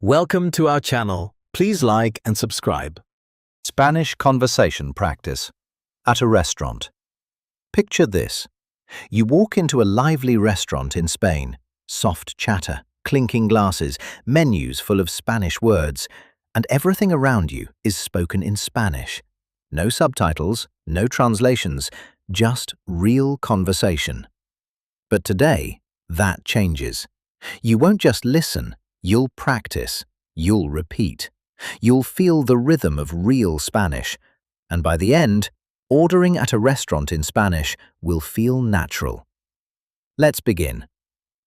Welcome to our channel. Please like and subscribe. Spanish conversation practice. At a restaurant. Picture this. You walk into a lively restaurant in Spain. Soft chatter, clinking glasses, menus full of Spanish words, and everything around you is spoken in Spanish. No subtitles, no translations, just real conversation. But today, that changes. You won't just listen, you'll practice, you'll repeat. You'll feel the rhythm of real Spanish, and by the end, ordering at a restaurant in Spanish will feel natural. Let's begin.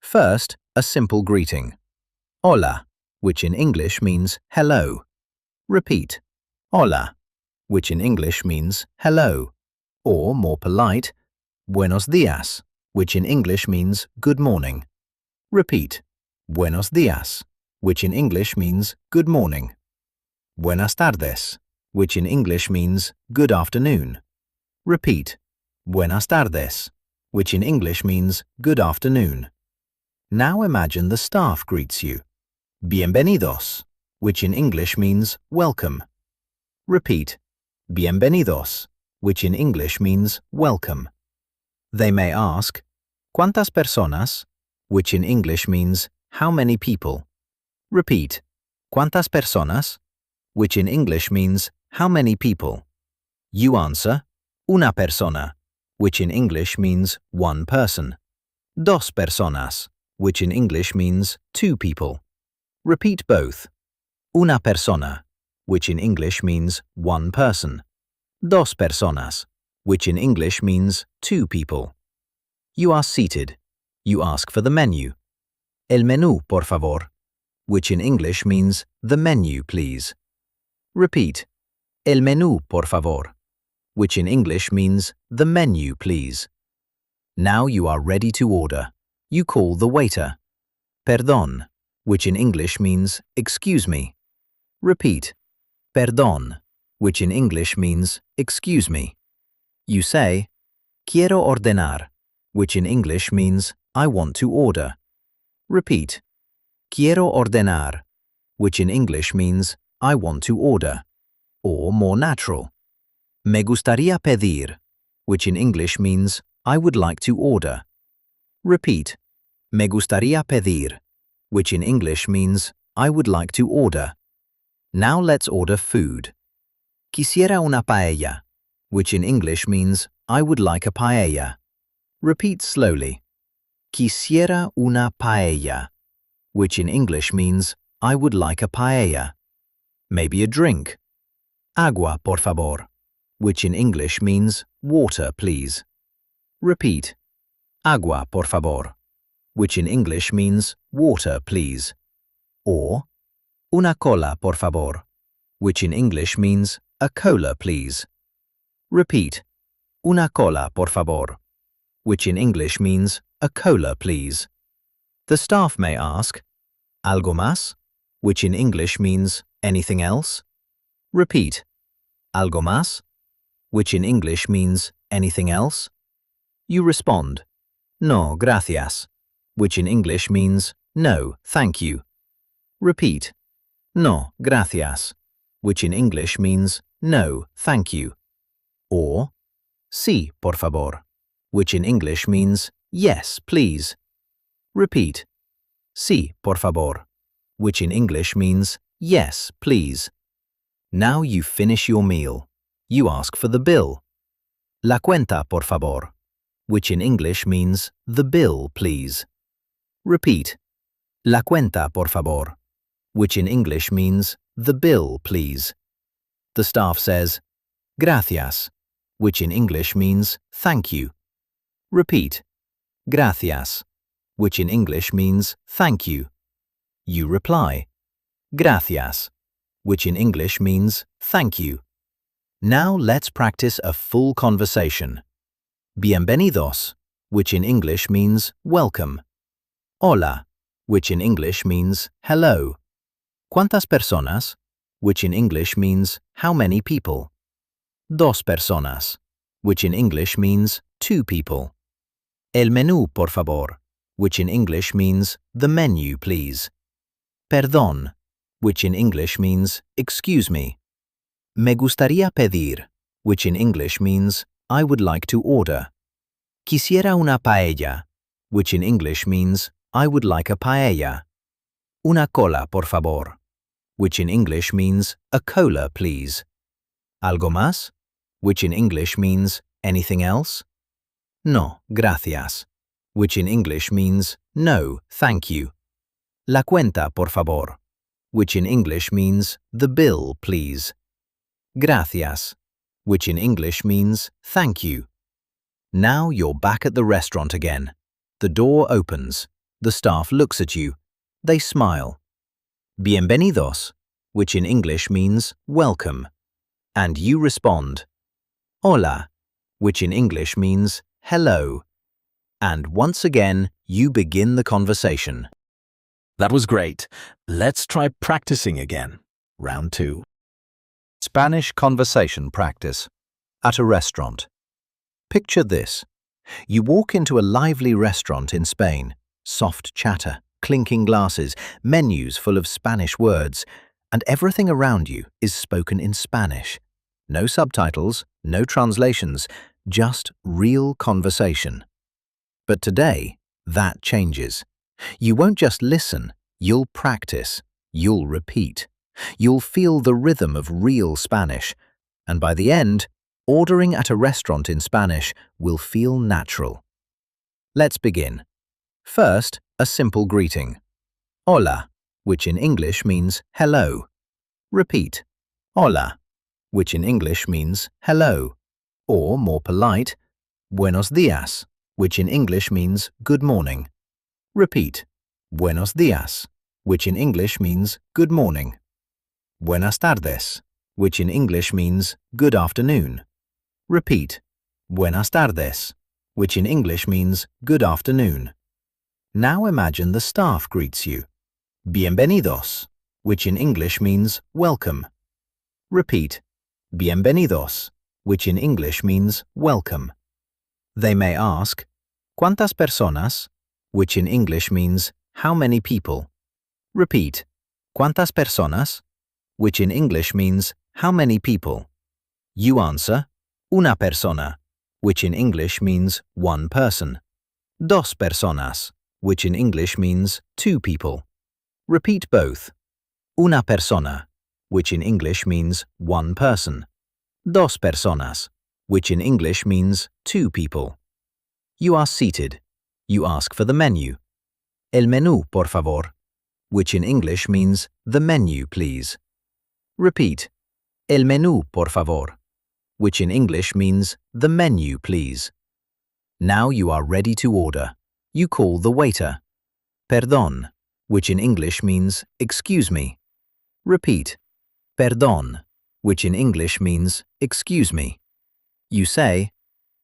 First, a simple greeting. Hola, which in English means hello. Repeat. Hola, which in English means hello. Or, more polite, buenos días, which in English means good morning. Repeat. Buenos días, which in English means good morning. Buenas tardes, which in English means good afternoon. Repeat. Buenas tardes, which in English means good afternoon. Now imagine the staff greets you. Bienvenidos, which in English means welcome. Repeat. Bienvenidos, which in English means welcome. They may ask, ¿Cuántas personas?, which in English means how many people. Repeat. ¿Cuántas personas?, which in English means how many people. You answer, una persona, which in English means one person. Dos personas, which in English means two people. Repeat both. Una persona, which in English means one person. Dos personas, which in English means two people. You are seated. You ask for the menu. El menú, por favor, which in English means the menu, please. Repeat. El menú, por favor, which in English means the menu, please. Now you are ready to order. You call the waiter. Perdón, which in English means excuse me. Repeat. Perdón, which in English means excuse me. You say, quiero ordenar, which in English means I want to order. Repeat. Quiero ordenar, which in English means I want to order. Or more natural. Me gustaría pedir, which in English means I would like to order. Repeat. Me gustaría pedir, which in English means I would like to order. Now let's order food. Quisiera una paella, which in English means I would like a paella. Repeat slowly. Quisiera una paella, which in English means I would like a paella. Maybe a drink. Agua, por favor, which in English means water, please. Repeat. Agua, por favor, which in English means water, please. Or, una cola, por favor, which in English means a cola, please. Repeat. Una cola, por favor, which in English means a cola, please. The staff may ask, ¿Algo más?, which in English means anything else. Repeat. ¿Algo más?, which in English means anything else. You respond, No, gracias, which in English means no, thank you. Repeat. No, gracias, which in English means no, thank you. Or, sí, por favor, which in English means yes, please. Repeat. Sí, por favor, which in English means yes, please. Now you finish your meal. You ask for the bill. La cuenta, por favor, which in English means the bill, please. Repeat. La cuenta, por favor, which in English means the bill, please. The staff says, Gracias, which in English means thank you. Repeat. Gracias, which in English means thank you. You reply, Gracias, which in English means thank you. Now let's practice a full conversation. Bienvenidos, which in English means welcome. Hola, which in English means hello. ¿Cuántas personas?, which in English means how many people. Dos personas, which in English means two people. El menú, por favor, which in English means the menu, please. Perdón, which in English means excuse me. Me gustaría pedir, which in English means I would like to order. Quisiera una paella, which in English means I would like a paella. Una cola, por favor, which in English means a cola, please. Algo más, which in English means anything else? No, gracias, which in English means no, thank you. La cuenta, por favor, which in English means the bill, please. Gracias, which in English means thank you. Now you're back at the restaurant again. The door opens. The staff looks at you. They smile. Bienvenidos, which in English means welcome. And you respond. Hola, which in English means hello. And once again, you begin the conversation. That was great. Let's try practicing again. Round 2. Spanish conversation practice. At a restaurant. Picture this. You walk into a lively restaurant in Spain. Soft chatter, clinking glasses, menus full of Spanish words, and everything around you is spoken in Spanish. No subtitles, no translations, just real conversation. But today, that changes. You won't just listen, you'll practice, you'll repeat. You'll feel the rhythm of real Spanish, and by the end, ordering at a restaurant in Spanish will feel natural. Let's begin. First, a simple greeting. Hola, which in English means hello. Repeat. Hola, which in English means hello. Or, more polite, buenos días, which in English means good morning. Repeat. Buenos días, which in English means good morning. Buenas tardes, which in English means good afternoon. Repeat. Buenas tardes, which in English means good afternoon. Now imagine the staff greets you. Bienvenidos, which in English means welcome. Repeat. Bienvenidos, which in English means welcome. They may ask, ¿Cuántas personas?, which in English means how many people. Repeat. ¿Cuántas personas?, which in English means how many people. You answer, una persona, which in English means one person. Dos personas, which in English means two people. Repeat both. Una persona, which in English means one person. Dos personas, which in English means two people. You are seated. You ask for the menu. El menú, por favor, which in English means the menu, please. Repeat. El menú, por favor, which in English means the menu, please. Now you are ready to order. You call the waiter. Perdón, which in English means excuse me. Repeat. Perdón, which in English means excuse me. You say,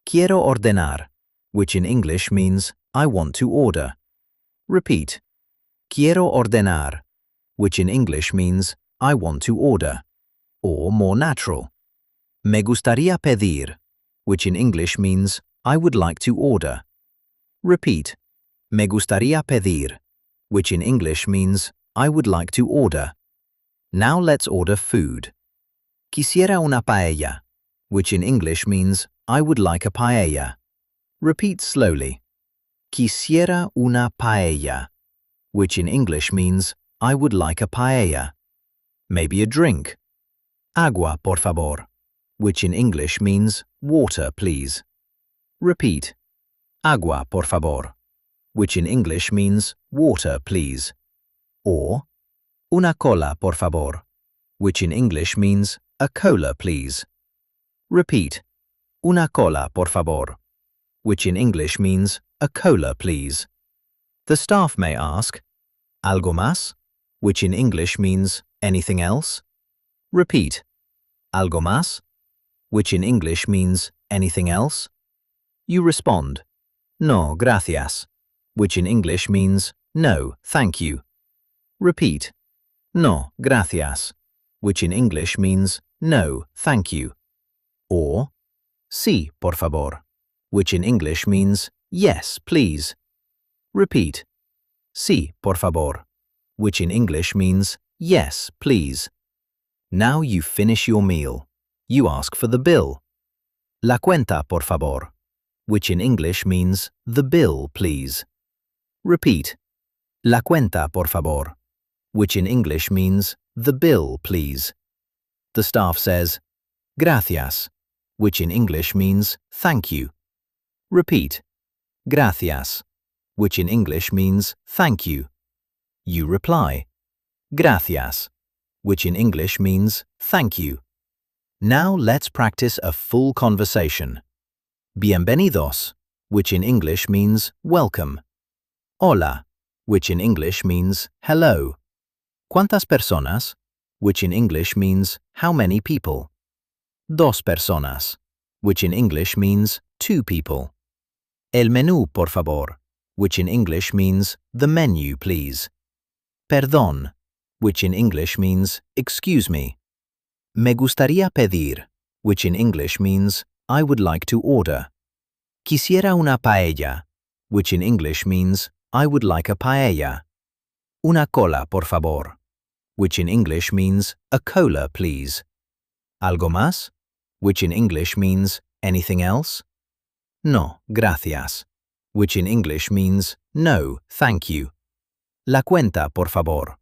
quiero ordenar, which in English means I want to order. Repeat. Quiero ordenar, which in English means I want to order. Or more natural. Me gustaría pedir, which in English means I would like to order. Repeat. Me gustaría pedir, which in English means I would like to order. Now let's order food. Quisiera una paella, which in English means I would like a paella. Repeat slowly. Quisiera una paella, which in English means I would like a paella. Maybe a drink. Agua, por favor, which in English means water, please. Repeat. Agua, por favor, which in English means water, please. Or, una cola, por favor, which in English means a cola, please. Repeat. Una cola, por favor, which in English means a cola, please. The staff may ask, algo más, which in English means anything else. Repeat. Algo más, which in English means anything else. You respond, no, gracias, which in English means no, thank you. Repeat. No, gracias, which in English means no, thank you. Or, sí, por favor, which in English means yes, please. Repeat. Sí, por favor, which in English means Yes, please. Now you finish your meal. You ask for the bill. La cuenta, por favor, which in English means the bill, please. Repeat. La cuenta, por favor, which in English means the bill, please. The staff says, gracias, which in English means thank you. Repeat. Gracias, which in English means thank you. You reply. Gracias, which in English means thank you. Now let's practice a full conversation. Bienvenidos, which in English means welcome. Hola, which in English means hello. ¿Cuántas personas? Which in English means how many people. Dos personas, which in English means two people. El menú, por favor, which in English means the menu, please. Perdón, which in English means excuse me. Me gustaría pedir, which in English means I would like to order. Quisiera una paella, which in English means I would like a paella. Una cola, por favor, which in English means a cola, please. Algo más, which in English means anything else. No, gracias, which in English means no, thank you. La cuenta, por favor,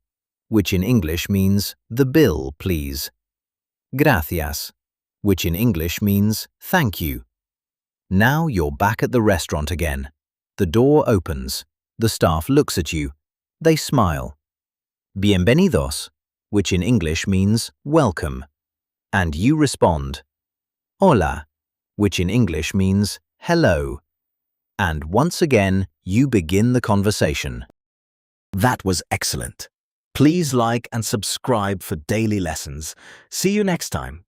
which in English means the bill, please. Gracias, which in English means thank you. Now you're back at the restaurant again. The door opens. The staff looks at you. They smile. Bienvenidos, which in English means welcome. And you respond. Hola, which in English means hello. And once again, you begin the conversation. That was excellent. Please like and subscribe for daily lessons. See you next time.